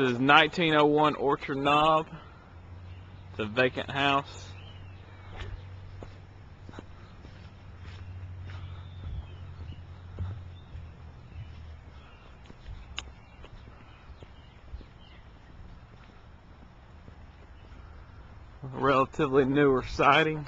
is 1901 Orchard Knob. It's a vacant house. A relatively newer siding.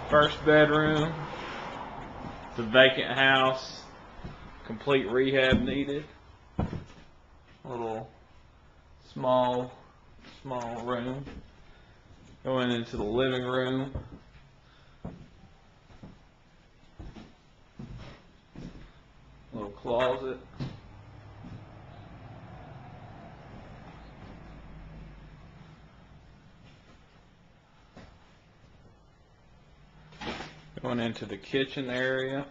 First bedroom. It's a vacant house. Complete rehab needed. Little small room. Going into the living room. Little closet. Going into the kitchen area.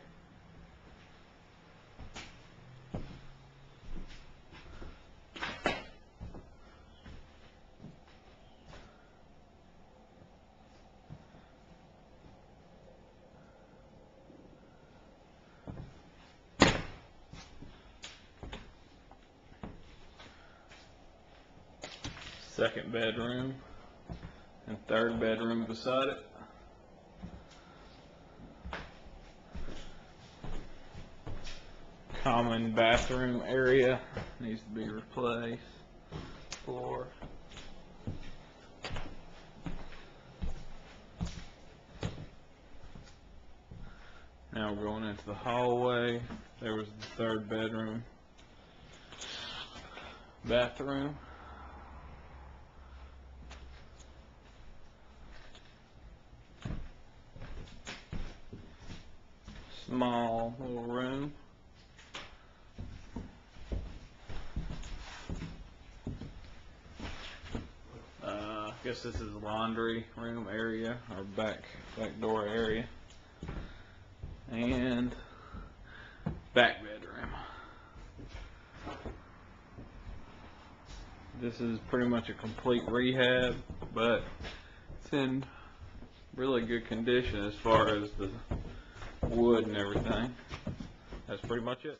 Second bedroom and third bedroom beside it. Common bathroom area needs to be replaced. Floor. Now we're going into the hallway. There was the third bedroom. Bathroom. Small little room. I guess this is the laundry room area, or back door area, and back bedroom. This is pretty much a complete rehab, but it's in really good condition as far as the wood and everything. That's pretty much it.